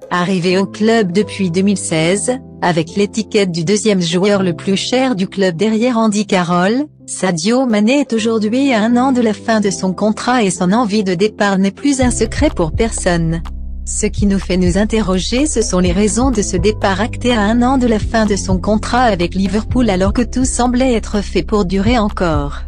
Arrivé au club depuis 2016, avec l'étiquette du deuxième joueur le plus cher du club derrière Andy Carroll, Sadio Mané est aujourd'hui à 1 an de la fin de son contrat et son envie de départ n'est plus un secret pour personne. Ce qui nous fait nous interroger, ce sont les raisons de ce départ acté à 1 an de la fin de son contrat avec Liverpool alors que tout semblait être fait pour durer encore.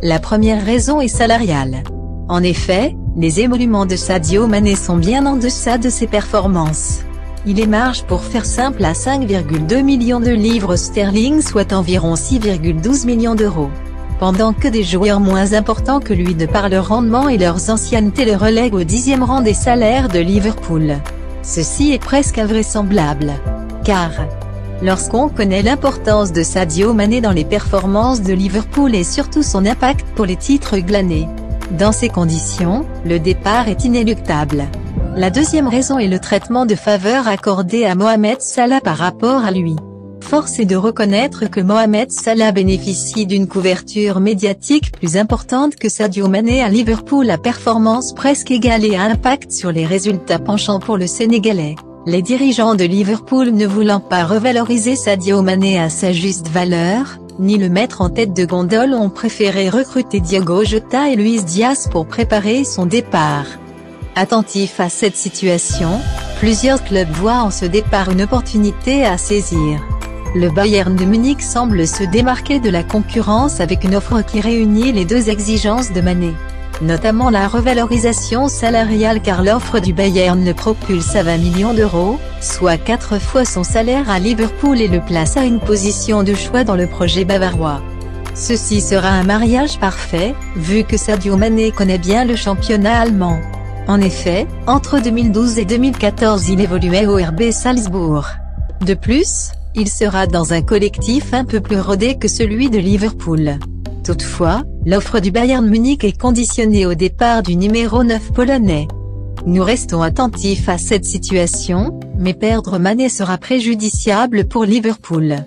La première raison est salariale. En effet, les émoluments de Sadio Mané sont bien en deçà de ses performances. Il émarge pour faire simple à 5,2 millions de livres sterling soit environ 6,12 millions d'euros. Pendant que des joueurs moins importants que lui de par leur rendement et leurs anciennetés le relèguent au 10e rang des salaires de Liverpool. Ceci est presque invraisemblable. Car, lorsqu'on connaît l'importance de Sadio Mané dans les performances de Liverpool et surtout son impact pour les titres glanés, dans ces conditions, le départ est inéluctable. La deuxième raison est le traitement de faveur accordé à Mohamed Salah par rapport à lui. Force est de reconnaître que Mohamed Salah bénéficie d'une couverture médiatique plus importante que Sadio Mané à Liverpool à performance presque égale et à impact sur les résultats penchant pour le Sénégalais. Les dirigeants de Liverpool ne voulant pas revaloriser Sadio Mané à sa juste valeur, ni le mettre en tête de gondole ont préféré recruter Diogo Jota et Luis Diaz pour préparer son départ. Attentifs à cette situation, plusieurs clubs voient en ce départ une opportunité à saisir. Le Bayern de Munich semble se démarquer de la concurrence avec une offre qui réunit les deux exigences de Mané, notamment la revalorisation salariale car l'offre du Bayern le propulse à 20 millions d'euros, soit 4 fois son salaire à Liverpool et le place à une position de choix dans le projet bavarois. Ceci sera un mariage parfait, vu que Sadio Mané connaît bien le championnat allemand. En effet, entre 2012 et 2014 il évoluait au RB Salzbourg. De plus, il sera dans un collectif un peu plus rodé que celui de Liverpool. Toutefois, l'offre du Bayern Munich est conditionnée au départ du numéro 9 polonais. Nous restons attentifs à cette situation, mais perdre Mané sera préjudiciable pour Liverpool.